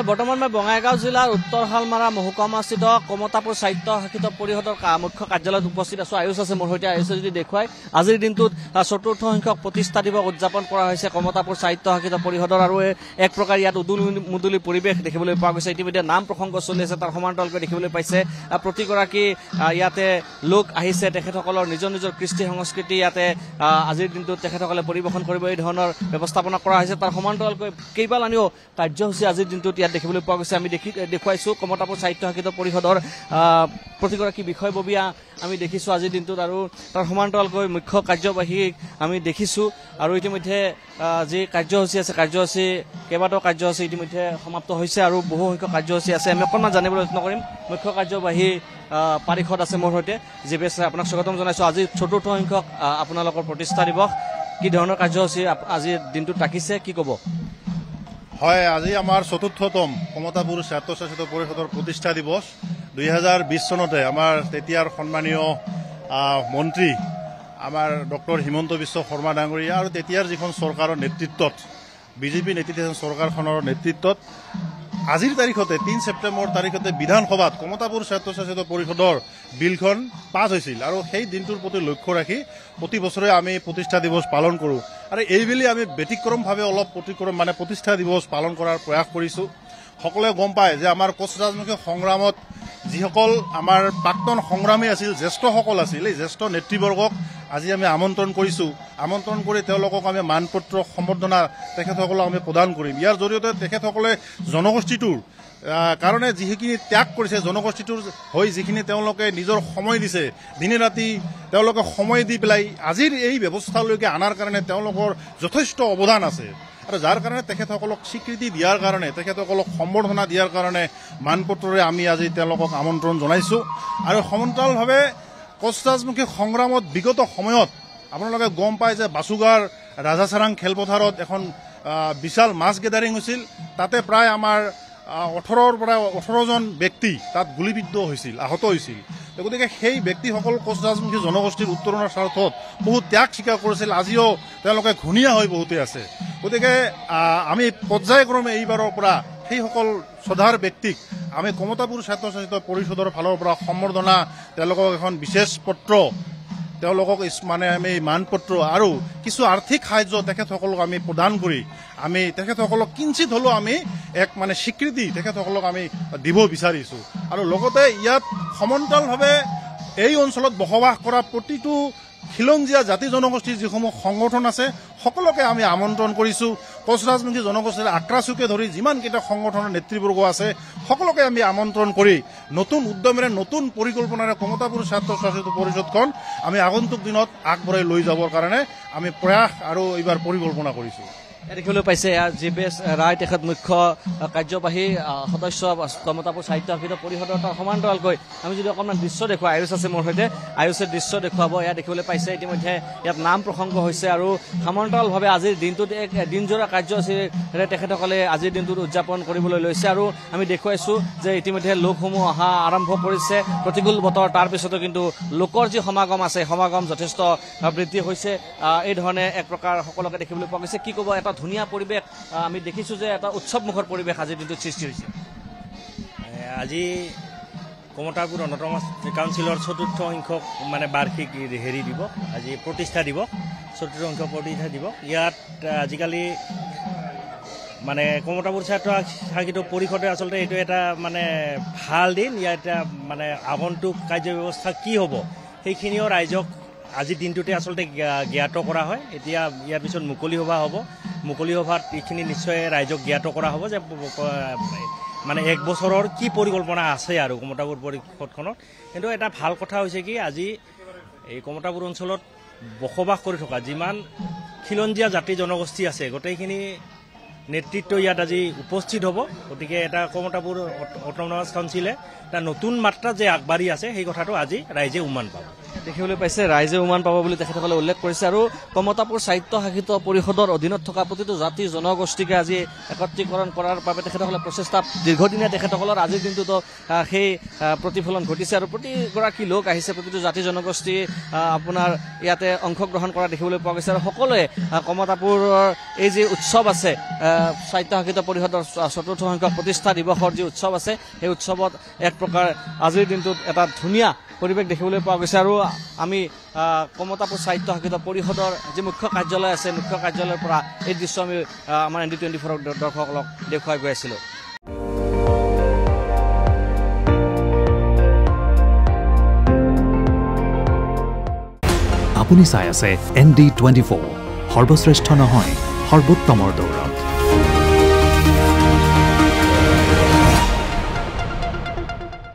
বৰ্তমান মই বঙাইগাঁও জিলাৰ উত্তৰ শালমাৰা মহকুমাস্থিত কমতাপুৰ সাহিত্য শাসিত পৰিষদৰ মুখ্য কাৰ্যালয়ত উপস্থিত আছো। আয়ুষ আছে মোৰ সৈতে। আয়ুষে যদি দেখুৱাই আজিৰ দিনটোত চতুৰ্থ সংখ্যক প্ৰতিষ্ঠা দিৱস উদযাপন কৰা হৈছে কমতাপুৰ সাহিত্য শাসিত পৰিষদৰ আৰু এক প্ৰকাৰ ইয়াত উদুলি পৰিৱেশ দেখিবলৈ পোৱা গৈছে। ইতিমধ্যে নাম প্ৰসংগ চলি আছে, তাৰ সমান্তৰালকৈ দেখিবলৈ পাইছে প্ৰতিগৰাকী ইয়াতে লোক আহিছে, তেখেতসকলৰ নিজৰ নিজৰ কৃষ্টি সংস্কৃতি ইয়াতে আজিৰ দিনটোত তেখেতসকলে পৰিৱেশন কৰিব এই ধৰণৰ ব্যৱস্থাপনা কৰা হৈছে। তাৰ সমান্তৰালকৈ কেইবালানিও কাৰ্যসূচী আজিৰ দিনটোত ইয়াত দেখিবলৈ পোৱা গৈছে। আমি দেখুৱাইছো কমতাপুৰ সাহিত্য শাসিত পৰিষদৰ প্ৰতিগৰাকী বিষয়ববীয়া আমি দেখিছো আজিৰ দিনটোত, আৰু তাৰ সমান্তৰালকৈ মুখ্য কাৰ্যবাহীক আমি দেখিছো। আৰু ইতিমধ্যে যি কাৰ্যসূচী আছে, কেইবাটাও কাৰ্যসূচী ইতিমধ্যে সমাপ্ত হৈছে আৰু বহু সংখ্যক কাৰ্যসূচী আছে। আমি অকণমান জানিবলৈ যত্ন কৰিম। মুখ্য কাৰ্যবাহী পাৰিষদ আছে মোৰ সৈতে। জিবেশ আপোনাক স্বাগতম জনাইছো। আজি চতুৰ্থ সংখ্যক আপোনালোকৰ প্ৰতিষ্ঠা দিৱস, কি ধৰণৰ কাৰ্যসূচী আজিৰ দিনটোত ৰাখিছে, কি ক'ব? হয়, আজি আমাৰ চতুৰ্থতম কমতাপুৰ স্বায়ত্তশাসিত পৰিষদৰ প্ৰতিষ্ঠা দিৱস। 2020 চনতে আমাৰ তেতিয়াৰ সন্মানীয় মন্ত্ৰী আমাৰ ডক্টৰ হিমন্ত বিশ্ব শৰ্মা ডাঙৰীয়া আৰু তেতিয়াৰ যিখন চৰকাৰৰ নেতৃত্বত, বিজেপি নেতৃত্বাধীন চৰকাৰখনৰ নেতৃত্বত আজিৰ তাৰিখতে 3 ছেপ্টেম্বৰ তাৰিখতে বিধানসভাত কমতাপুৰ স্বায়ত্তশাসিত পৰিষদৰ বিলখন পাছ হৈছিল। আৰু সেই দিনটোৰ প্ৰতি লক্ষ্য ৰাখি প্ৰতি বছৰে আমি প্ৰতিষ্ঠা দিৱস পালন কৰোঁ। আৰু এইবেলি আমি ব্যতিক্ৰমভাৱে অলপ প্ৰতিষ্ঠা দিৱস পালন কৰাৰ প্ৰয়াস কৰিছোঁ। সকলোৱে গম পায় যে আমাৰ কোচ ৰাজমুখী সংগ্ৰামত যিসকল আমাৰ প্ৰাক্তন সংগ্ৰামী আছিল, জ্যেষ্ঠসকল আছিল, এই জ্যেষ্ঠ নেতৃবৰ্গক আজি আমি আমন্ত্ৰণ কৰিছোঁ। আমন্ত্ৰণ কৰি তেওঁলোকক আমি মানপত্ৰ সম্বৰ্ধনা তেখেতসকলক আমি প্ৰদান কৰিম। ইয়াৰ জৰিয়তে তেখেতসকলে জনগোষ্ঠীটোৰ কাৰণে যিখিনি ত্যাগ কৰিছে, জনগোষ্ঠীটোৰ হৈ যিখিনি তেওঁলোকে নিজৰ সময় দিছে, দিনে ৰাতি তেওঁলোকে সময় দি পেলাই আজিৰ এই ব্যৱস্থালৈকে অনাৰ কাৰণে তেওঁলোকৰ যথেষ্ট অৱদান আছে। আৰু যাৰ কাৰণে তেখেতসকলক স্বীকৃতি দিয়াৰ কাৰণে, তেখেতসকলক সম্বৰ্ধনা দিয়াৰ কাৰণে মানপত্ৰৰে আমি আজি তেওঁলোকক আমন্ত্ৰণ জনাইছোঁ। আৰু সমান্তৰালভাৱে কোচ ৰাজমুখী সংগ্ৰামত বিগত সময়ত আপোনালোকে গম পায় যে বাছুগাঁৱৰ ৰাজাচাৰাং খেলপথাৰত এখন বিশাল মাছ গেডাৰিং হৈছিল। তাতে প্ৰায় আমাৰ 18ৰ পৰা 18জন ব্যক্তি তাত গুলীবিদ্ধ হৈছিল, আহত হৈছিল। গতিকে সেই ব্যক্তিসকল কোচ ৰাজমুখী জনগোষ্ঠীৰ উত্তৰণৰ স্বাৰ্থত বহুত ত্যাগ স্বীকাৰ কৰিছিল। আজিও তেওঁলোকে ঘূণীয়া হৈ বহুতে আছে। গতিকে আমি পৰ্যায়ক্ৰমে এইবাৰৰ পৰা সেইসকল শ্ৰদ্ধাৰ ব্যক্তিক আমি কমতাপুৰ স্বায়ত্তশাসিত পৰিষদৰ ফালৰ পৰা সম্বৰ্ধনা, তেওঁলোকক এখন বিশেষ পত্ৰ, তেওঁলোকক আমি মানপত্ৰ আৰু কিছু আৰ্থিক সাহায্য তেখেতসকলক আমি প্ৰদান কৰি আমি তেখেতসকলক কিঞ্চিত হ'লেও আমি এক স্বীকৃতি তেখেতসকলক আমি দিব বিচাৰিছোঁ। আৰু লগতে ইয়াত সমান্তৰালভাৱে এই অঞ্চলত বসবাস কৰা প্ৰতিটো খিলঞ্জীয়া জাতি জনগোষ্ঠীৰ যিসমূহ সংগঠন আছে সকলোকে আমি আমন্ত্ৰণ কৰিছোঁ। কোচ ৰাজমুখী জনগোষ্ঠীৰ আক্ৰাচুকে ধৰি যিমানকেইটা সংগঠনৰ নেতৃবৰ্গ আছে সকলোকে আমি আমন্ত্ৰণ কৰি নতুন উদ্যমেৰে, নতুন পৰিকল্পনাৰে কমতাপুৰ স্বায়ত্তশাসিত পৰিষদখন আমি আগন্তুক দিনত আগবঢ়াই লৈ যাবৰ কাৰণে আমি প্ৰয়াস আৰু এইবাৰ পৰিকল্পনা কৰিছোঁ। দেখিবলৈ পাইছে জিবেশ ৰায়, তেখেত মুখ্য কাৰ্যবাহী সদস্য কমতাপুৰ সাহিত্য শাসিত পৰিষদৰ। তাৰ সমান্তৰালকৈ আমি যদি অকণমান দৃশ্য দেখুৱাই, আয়ুষ আছে মোৰ সৈতে, আয়ুষে দৃশ্য দেখুৱাব। এয়া দেখিবলৈ পাইছে ইতিমধ্যে ইয়াত নাম প্ৰসংগ হৈছে আৰু সমান্তৰালভাৱে আজিৰ দিনটোত এক দিনজোৰা কাৰ্যসূচীৰে তেখেতসকলে আজিৰ দিনটোত উদযাপন কৰিবলৈ লৈছে। আৰু আমি দেখুৱাইছোঁ যে ইতিমধ্যে লোকসমূহ অহা আৰম্ভ কৰিছে। প্ৰতিকূল বতৰ, তাৰপিছতো কিন্তু লোকৰ যি সমাগম আছে, সমাগম যথেষ্ট বৃদ্ধি হৈছে। এই ধৰণে এক প্ৰকাৰ সকলোকে দেখিবলৈ পোৱা গৈছে। কি ক'ব? এটা ধুনীয়া পৰিৱেশ আমি দেখিছোঁ যে এটা উৎসৱমুখৰ পৰিৱেশ আজিৰ দিনটোত সৃষ্টি হৈছে। আজি কমতাপুৰ অন্যতম কাউন্সিলৰ চতুৰ্থ সংখ্যক বাৰ্ষিক দিৱস, আজি প্ৰতিষ্ঠা দিৱস, চতুৰ্থ সংখ্যক প্ৰতিষ্ঠা দিৱস। ইয়াত আজিকালি কমতাপুৰ স্বায়ত্তশাসিত পৰিষদে আচলতে এইটো এটা ভাল দিন। ইয়াত এতিয়া আগন্তুক কাৰ্য ব্যৱস্থা কি হ'ব সেইখিনিও ৰাইজক আজিৰ দিনটোতে আচলতে জ্ঞাত কৰা হয়। এতিয়া ইয়াৰ পিছত মুকলি সভা হ'ব। মুকলি সভাত এইখিনি নিশ্চয় ৰাইজক জ্ঞাত কৰা হ'ব যে এক বছৰৰ কি পৰিকল্পনা আছে আৰু কমতাপুৰ পৰিষদখনত। কিন্তু এটা ভাল কথা হৈছে কি, আজি এই কমতাপুৰ অঞ্চলত বসবাস কৰি থকা যিমান খিলঞ্জীয়া জাতি জনগোষ্ঠী আছে গোটেইখিনি নেতৃত্ব ইয়াত আজি উপস্থিত হ'ব। গতিকে এটা কমতাপুৰ অট'নমাছ কাউন্সিলে এটা নতুন মাত্ৰাত যে আগবাঢ়ি আছে সেই কথাটো আজি ৰাইজে উমান পাব। দেখিবলৈ পাইছে ৰাইজে উমান পাব বুলি তেখেতসকলে উল্লেখ কৰিছে আৰু কমতাপুৰ সাহিত্য শাসিত পৰিষদৰ অধীনত থকা প্ৰতিটো জাতি জনগোষ্ঠীকে আজি একত্ৰীকৰণ কৰাৰ বাবে তেখেতসকলে প্ৰচেষ্টা দীৰ্ঘদিনীয়া তেখেতসকলৰ আজিৰ দিনটোতো সেই প্ৰতিফলন ঘটিছে আৰু প্ৰতিগৰাকী লোক আহিছে প্ৰতিটো জাতি জনগোষ্ঠী আপোনাৰ ইয়াতে অংশগ্ৰহণ কৰা দেখিবলৈ পোৱা গৈছে আৰু সকলোৱে কমতাপুৰৰ এই যি উৎসৱ আছে সাহিত্য শাসিত পৰিষদৰ ৪ৰ্থ সংখ্যক প্ৰতিষ্ঠা দিৱসৰ যি উৎসৱ আছে সেই উৎসৱত এক প্ৰকাৰ আজিৰ দিনটোত এটা ধুনীয়া পৰিৱেশ দেখিবলৈ পোৱা গৈছে আৰু আমি কমতাপুৰ সাহিত্য শাসিত পৰিষদৰ যি মুখ্য কাৰ্যালয় আছে মুখ্য কাৰ্যালয়ৰ পৰা এই দৃশ্য আমি আমাৰ ND24 দৰ্শকসকলক দেখুৱাই গৈ আছিলোঁ। আপুনি চাই আছে ND24 সৰ্বশ্ৰেষ্ঠ নহয় সৰ্বোত্তমৰ দৌৰ।